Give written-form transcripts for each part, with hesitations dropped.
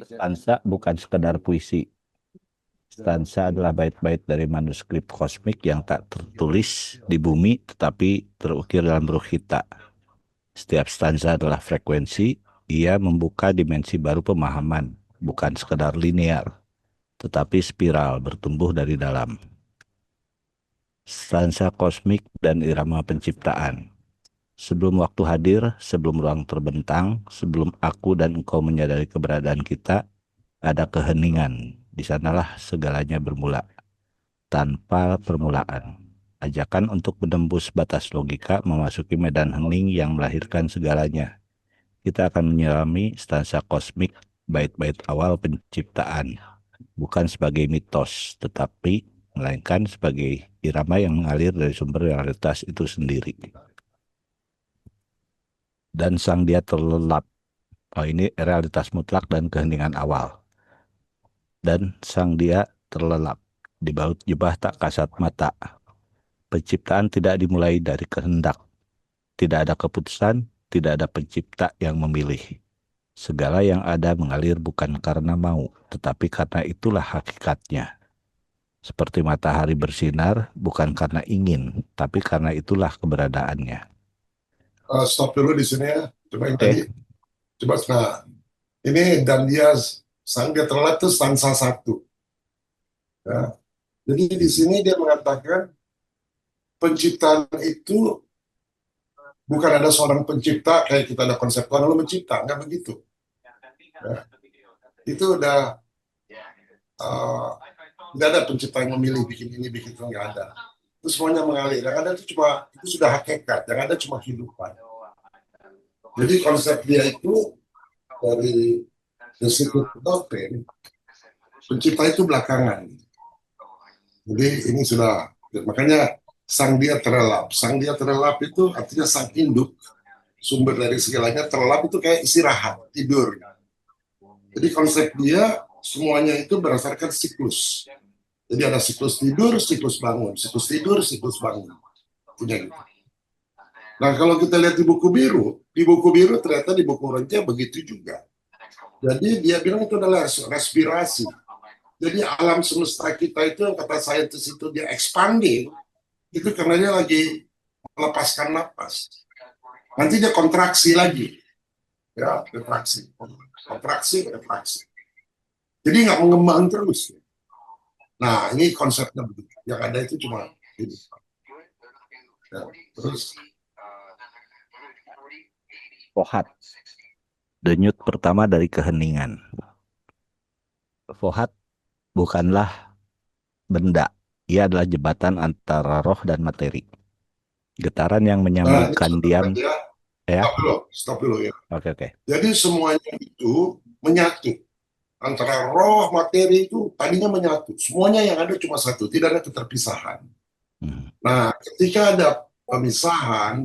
Stansa bukan sekedar puisi. Stansa adalah bait-bait dari manuskrip kosmik yang tak tertulis di bumi tetapi terukir dalam huruf kita. Setiap stansa adalah frekuensi, ia membuka dimensi baru pemahaman, bukan sekedar linear, tetapi spiral bertumbuh dari dalam. Stansa kosmik dan irama penciptaan. Sebelum waktu hadir, sebelum ruang terbentang, sebelum aku dan engkau menyadari keberadaan kita, ada keheningan. Di sanalah segalanya bermula, tanpa permulaan. Ajakan untuk menembus batas logika memasuki medan hening yang melahirkan segalanya. Kita akan menyelami stansa kosmik, bait-bait awal penciptaan, bukan sebagai mitos, tetapi melainkan sebagai irama yang mengalir dari sumber realitas itu sendiri. Dan sang dia terlelap. Oh, ini realitas mutlak dan keheningan awal. Dan sang dia terlelap di baut jubah tak kasat mata. Penciptaan tidak dimulai dari kehendak. Tidak ada keputusan, tidak ada pencipta yang memilih. Segala yang ada mengalir bukan karena mau, tetapi karena itulah hakikatnya. Seperti matahari bersinar bukan karena ingin, tapi karena itulah keberadaannya. Stop dulu di sini ya. Coba yang tadi. Coba nah, ini dan dia sang dia terlelap itu stansa 1. Ya. Jadi di sini dia mengatakan penciptaan itu bukan ada seorang pencipta kayak kita ada konsep Tuhan lalu mencipta, nggak begitu. Ya. Itu udah tidak ada pencipta yang memilih bikin ini bikin itu, nggak ada. Itu semuanya mengalir. Yang ada itu sudah hakikat. Yang ada cuma kehidupan. Jadi konsep dia itu dari The Secret Doctrine, pencipta itu belakangan. Jadi ini sudah, makanya sang dia terlelap. Sang dia terlelap itu artinya sang induk, sumber dari segalanya. Terlelap itu kayak istirahat, tidur. Jadi konsep dia semuanya itu berdasarkan siklus. Jadi ada siklus tidur, siklus bangun, siklus tidur, siklus bangun. Punya gitu. Nah kalau kita lihat di buku biru ternyata di buku Ronja begitu juga. Jadi dia bilang itu adalah respirasi. Jadi alam semesta kita itu yang kata saintis itu dia expanding, itu karena dia lagi melepaskan napas. Nanti dia kontraksi lagi. Ya, kontraksi. Jadi nggak mengembang terus. Nah, ini konsepnya begitu. Yang ada itu cuma ini. Ya, terus Fohat, denyut pertama dari keheningan. Fohat bukanlah benda, ia adalah jembatan antara roh dan materi. Getaran yang menyambungkan diam. Ya. Stop dulu ya. Oke. Jadi semuanya itu menyatu. Antara roh, materi itu tadinya menyatu. Semuanya yang ada cuma satu, tidak ada keterpisahan. Nah, ketika ada pemisahan,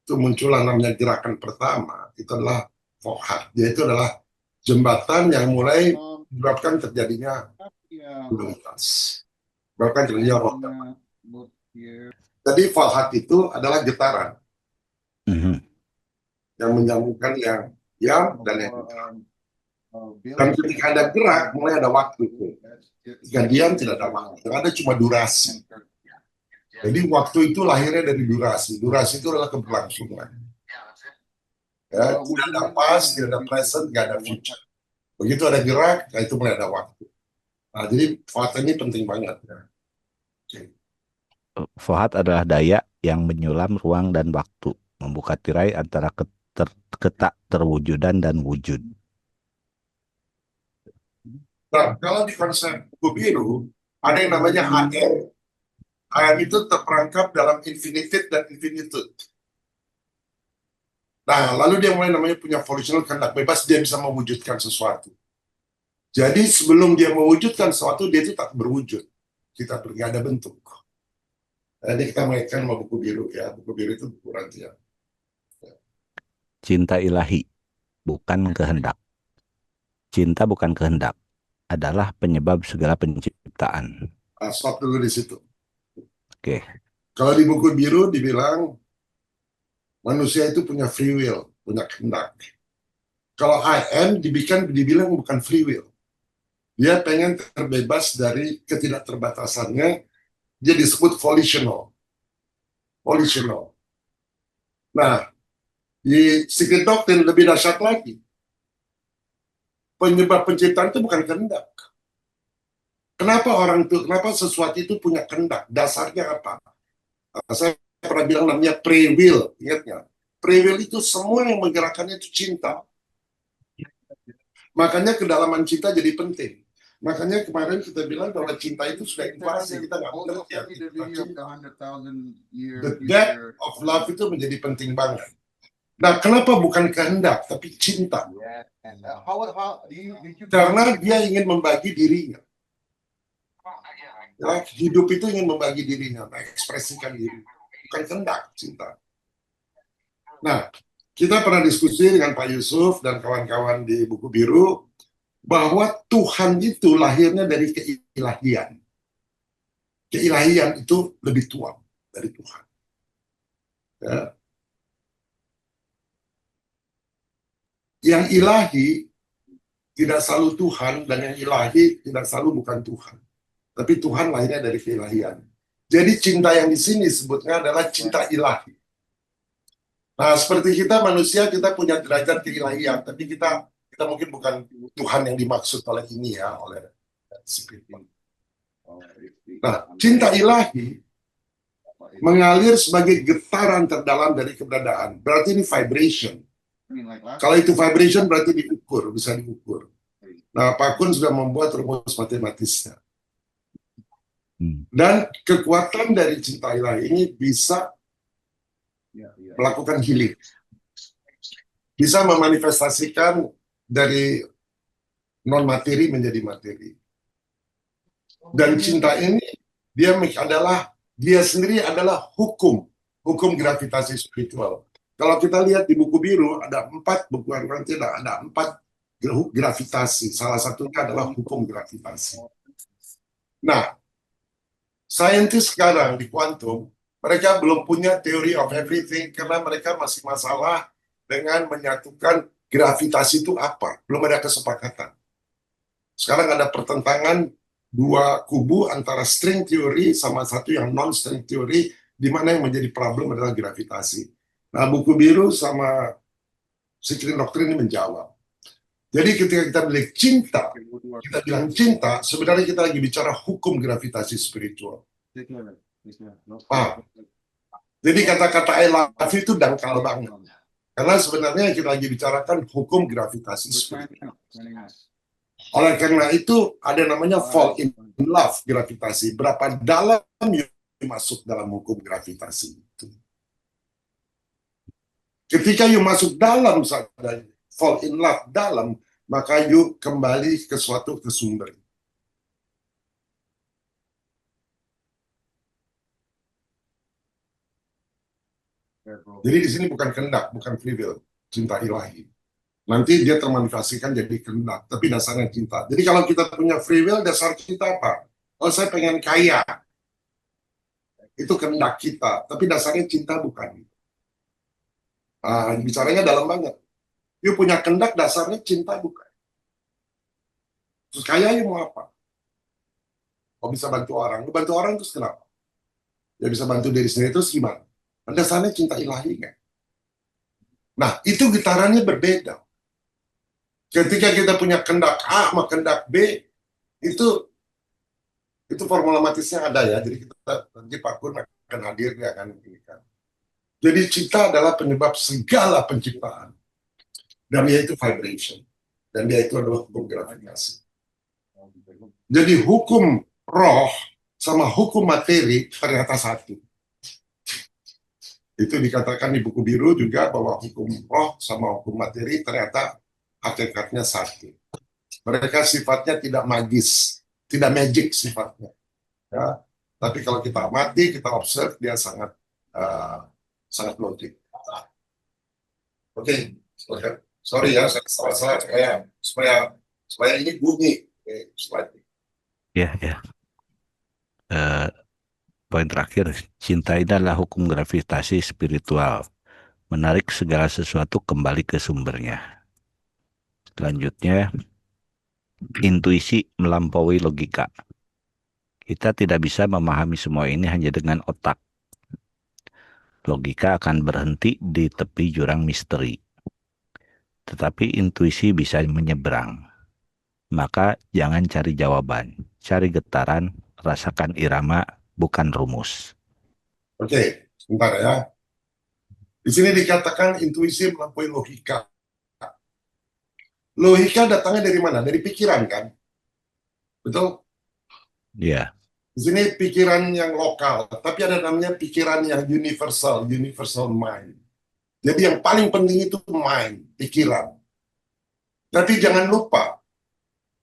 itu muncullah namanya gerakan pertama, itu adalah Fohat. Yaitu adalah jembatan yang mulai menyebabkan terjadinya dualitas. Menyebabkan terjadinya roh. Jadi Fohat itu adalah getaran yang menyambungkan yang diam dan yang getar. Dan ketika ada gerak, mulai ada waktu. Ketika diam, tidak ada waktu. Yang ada cuma durasi. Jadi waktu itu lahirnya dari durasi. Durasi itu adalah keberlangsungan. Ya, tidak ada past, tidak ada present, tidak ada future. Begitu ada gerak, nah itu mulai ada waktu. Nah, jadi Fohat ini penting banget. Ya. Fohat adalah daya yang menyulam ruang dan waktu, membuka tirai antara ketak terwujudan dan wujud. Nah, kalau di konsep buku biru, ada yang namanya HM. HM itu terperangkap dalam infinitive dan infinitude. Nah, lalu dia mulai namanya punya volitional kehendak bebas, dia bisa mewujudkan sesuatu. Jadi sebelum dia mewujudkan sesuatu, dia itu tak berwujud. Kita nggak ada bentuk. Jadi kita mengaitkan sama buku biru ya. Buku biru itu buku Rantia. Cinta ilahi, bukan kehendak. Cinta bukan kehendak, adalah penyebab segala penciptaan. Nah, stop dulu di situ. Oke. Kalau di buku biru dibilang manusia itu punya free will, punya kehendak. Kalau I am dibilang bukan free will. Dia pengen terbebas dari ketidakterbatasannya. Dia disebut volitional. Volitional. Nah, di Secret Doctrine lebih dahsyat lagi. Penyebab penciptaan itu bukan kehendak. Kenapa sesuatu itu punya kehendak? Dasarnya apa? Saya pernah bilang namanya free will, ingat nggak? Free will itu semua yang menggerakkannya itu cinta. Makanya kedalaman cinta jadi penting. Makanya kemarin kita bilang bahwa cinta itu sudah invasi, kita nggak mengerti arti kata cinta. The depth of love itu menjadi penting banget. Nah, kenapa bukan kehendak, tapi cinta? Karena dia ingin membagi dirinya. Ya, hidup itu ingin membagi dirinya, mengekspresikan diri. Bukan kehendak, cinta. Nah, kita pernah diskusi dengan Pak Yusuf dan kawan-kawan di Buku Biru, bahwa Tuhan itu lahirnya dari keilahian. Keilahian itu lebih tua dari Tuhan. Ya. Yang ilahi tidak selalu Tuhan, dan yang ilahi tidak selalu bukan Tuhan. Tapi Tuhan lahirnya dari keilahian. Jadi cinta yang di sini sebutnya adalah cinta ilahi. Nah, seperti kita manusia, kita punya derajat keilahian, tapi kita mungkin bukan Tuhan yang dimaksud oleh ini ya, oleh Spirit. Nah, cinta ilahi mengalir sebagai getaran terdalam dari keberadaan. Berarti ini vibration. Kalau itu vibration berarti diukur, bisa diukur. Nah, Pak Kun sudah membuat rumus matematisnya. Dan kekuatan dari cinta ilahi ini bisa melakukan healing. Bisa memanifestasikan dari non-materi menjadi materi. Dan cinta ini, dia sendiri adalah hukum gravitasi spiritual. Kalau kita lihat di Buku Biru, ada 4 buku tidak ada 4 gravitasi. Salah satunya adalah hukum gravitasi. Nah, saintis sekarang di kuantum, mereka belum punya theory of everything karena mereka masih masalah dengan menyatukan gravitasi itu apa. Belum ada kesepakatan. Sekarang ada pertentangan dua kubu antara string theory sama satu yang non-string theory, di mana yang menjadi problem adalah gravitasi. Nah, Buku Biru sama Secret Doctrine ini menjawab. Jadi ketika kita bilang cinta, sebenarnya kita lagi bicara hukum gravitasi spiritual. Jadi kata-kata I love you itu dangkal banget. Karena sebenarnya yang kita lagi bicarakan hukum gravitasi spiritual. Oleh karena itu ada namanya fall in love gravitasi. Berapa dalam you masuk dalam hukum gravitasi itu. Ketika you masuk dalam, fall in love dalam, maka you kembali ke suatu sumber. Jadi di sini bukan kehendak, bukan free will, cinta ilahi. Nanti dia termanifestasikan jadi kehendak, tapi dasarnya cinta. Jadi kalau kita punya free will, dasar kita apa? Oh, saya pengen kaya. Itu kehendak kita, tapi dasarnya cinta bukan. Bicaranya dalam banget. You punya kehendak, dasarnya cinta bukan. Terus kaya you mau apa? Oh, bisa bantu orang. Lu bantu orang terus kenapa? Ya bisa bantu diri sendiri terus gimana? Dasarnya cinta ilahi kan? Nah, itu getarannya berbeda. Ketika kita punya kehendak A sama kehendak B, itu formula matisnya ada ya. Jadi nanti Pak Kun akan hadir, dia akan memberikan. Jadi cinta adalah penyebab segala penciptaan. Dan dia itu vibration. Dan dia itu adalah hukum gravitasi. Jadi hukum roh sama hukum materi ternyata satu. Itu dikatakan di Buku Biru juga bahwa hukum roh sama hukum materi ternyata hakikatnya satu. Mereka sifatnya tidak magis, tidak magic sifatnya. Ya. Tapi kalau kita amati, kita observe, dia sangat logik. Oke. Sorry ya, saya supaya ini bunyi. Ya. Poin terakhir, cinta ini adalah hukum gravitasi spiritual, menarik segala sesuatu kembali ke sumbernya. Selanjutnya, intuisi melampaui logika. Kita tidak bisa memahami semua ini hanya dengan otak. Logika akan berhenti di tepi jurang misteri. Tetapi intuisi bisa menyeberang. Maka jangan cari jawaban, cari getaran, rasakan irama, bukan rumus. Oke, sebentar ya. Di sini dikatakan intuisi melampaui logika. Logika datangnya dari mana? Dari pikiran kan? Betul? Ya, Di sini pikiran yang lokal, tapi ada namanya pikiran yang universal, universal mind. Jadi yang paling penting itu mind, pikiran. Tapi jangan lupa,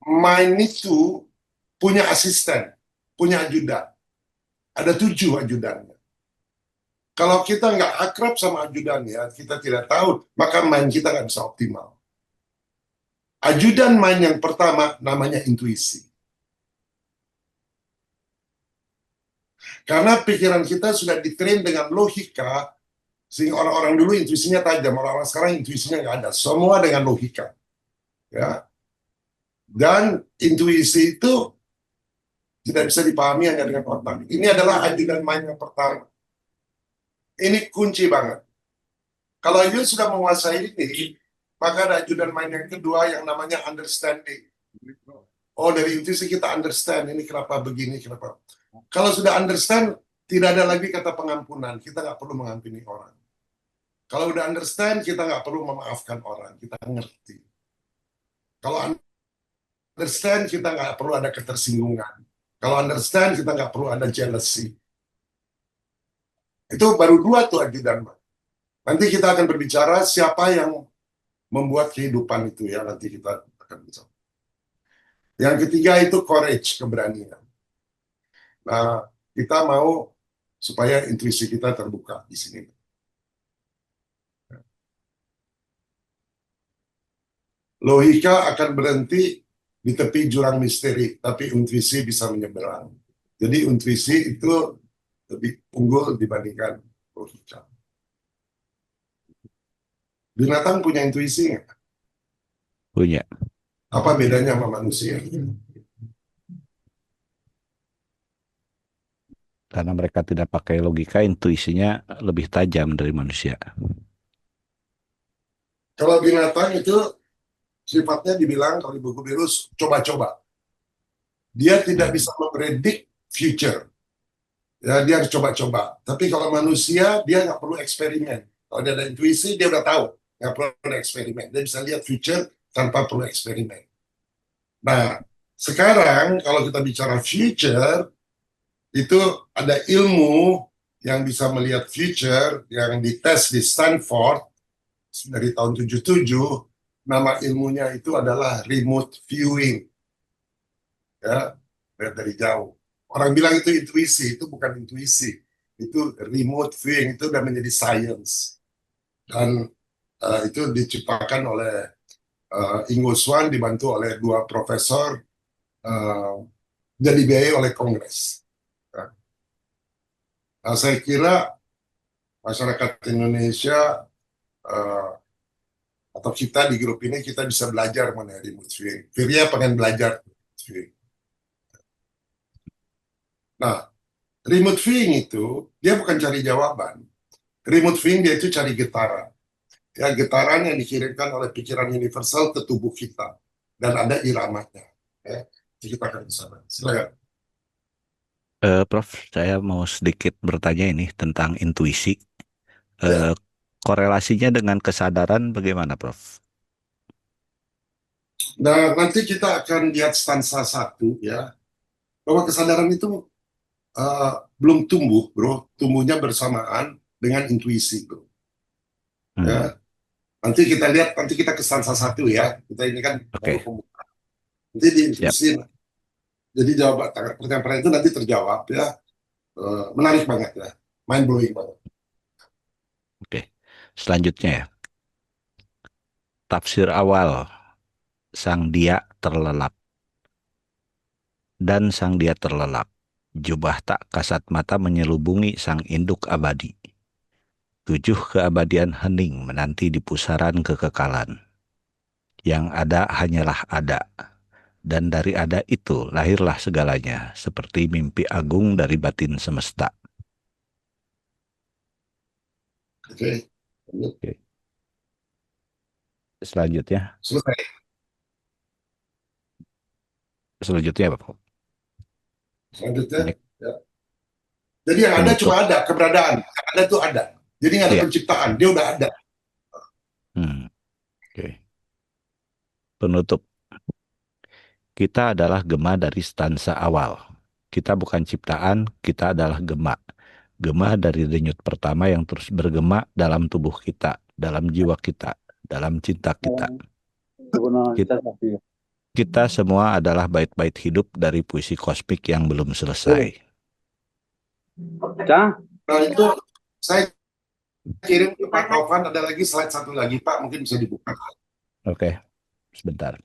mind itu punya asisten, punya ajudan. Ada 7 ajudannya. Kalau kita nggak akrab sama ajudannya, kita tidak tahu, maka mind kita nggak bisa optimal. Ajudan mind yang pertama namanya intuisi. Karena pikiran kita sudah ditrain dengan logika, sehingga orang-orang dulu intuisinya tajam, orang-orang sekarang intuisinya nggak ada. Semua dengan logika. Ya. Dan intuisi itu tidak bisa dipahami hanya dengan otak. Ini adalah ajudan mind yang pertama. Ini kunci banget. Kalau you sudah menguasai ini, maka ada ajudan mind yang kedua yang namanya understanding. Oh, dari intuisi kita understand ini kenapa begini, kenapa. Kalau sudah understand, tidak ada lagi kata pengampunan. Kita nggak perlu mengampuni orang. Kalau udah understand, kita nggak perlu memaafkan orang. Kita ngerti. Kalau understand, kita nggak perlu ada ketersinggungan. Kalau understand, kita nggak perlu ada jealousy. Itu baru 2 tuh ajudan. Nanti kita akan berbicara siapa yang membuat kehidupan itu ya. Nanti kita akan bicara. Yang ketiga itu courage, keberanian. Nah, kita mau supaya intuisi kita terbuka di sini. Logika akan berhenti di tepi jurang misteri, tapi intuisi bisa menyeberang. Jadi intuisi itu lebih unggul dibandingkan logika. Binatang punya intuisi nggak? punya. Apa bedanya sama manusia? Karena mereka tidak pakai logika, intuisinya lebih tajam dari manusia. Kalau binatang itu sifatnya dibilang kalau di buku biru coba-coba. Dia tidak bisa mempredik future. Ya, dia harus coba-coba. Tapi kalau manusia, dia nggak perlu eksperimen. Kalau dia ada intuisi, dia udah tahu. Nggak perlu eksperimen. Dia bisa lihat future tanpa perlu eksperimen. Nah, sekarang kalau kita bicara future, itu ada ilmu yang bisa melihat future yang dites di Stanford dari tahun 77. Nama ilmunya itu adalah remote viewing. Ya, lihat dari jauh. Orang bilang itu intuisi, itu bukan intuisi. Itu remote viewing, itu udah menjadi science. Dan itu diciptakan oleh Ingo Swann dibantu oleh 2 profesor dan dibiayai oleh Kongres. Nah, saya kira masyarakat Indonesia atau kita di grup ini kita bisa belajar mengenai remote viewing. Firya pengen belajar remote viewing. Nah, remote viewing itu dia bukan cari jawaban. Remote viewing dia itu cari getaran. Ya, getaran yang dikirimkan oleh pikiran universal ke tubuh kita dan ada iramanya. Ya, kita akan sana. Silakan. Prof, saya mau sedikit bertanya ini tentang intuisi. Ya. Korelasinya dengan kesadaran bagaimana, Prof? Nah, nanti kita akan lihat stansa 1 ya, bahwa kesadaran itu belum tumbuh, bro. Tumbuhnya bersamaan dengan intuisi, bro. Ya. Nanti kita lihat, nanti kita ke stansa 1 ya. Kita ini kan baru Oke, pembukaan. Nanti di siap. intuisi. Jadi jawaban pertanyaan itu nanti terjawab ya. Menarik banget ya. Mind blowing banget. Oke. Selanjutnya ya. Tafsir awal, sang dia terlelap. Dan sang dia terlelap. Jubah tak kasat mata menyelubungi sang induk abadi. 7 keabadian hening menanti di pusaran kekekalan. Yang ada hanyalah ada. Dan dari ada itu lahirlah segalanya, seperti mimpi agung dari batin semesta. Oke. Oke. Selanjutnya, Selesai. Bapak. Selanjutnya. Ini Ya. Jadi yang ada penutup. cuma ada, keberadaan. Yang ada itu ada. Jadi nggak ada Iya. penciptaan, dia udah ada. Oke. Penutup. Kita adalah gema dari stansa awal. Kita bukan ciptaan, kita adalah gema. Gema dari denyut pertama yang terus bergema dalam tubuh kita, dalam jiwa kita, dalam cinta kita. Kita semua adalah bait-bait hidup dari puisi kosmik yang belum selesai. Nah itu saya kirim ke Pak Taufan, ada lagi slide satu lagi Pak, mungkin bisa dibuka. Oke, sebentar.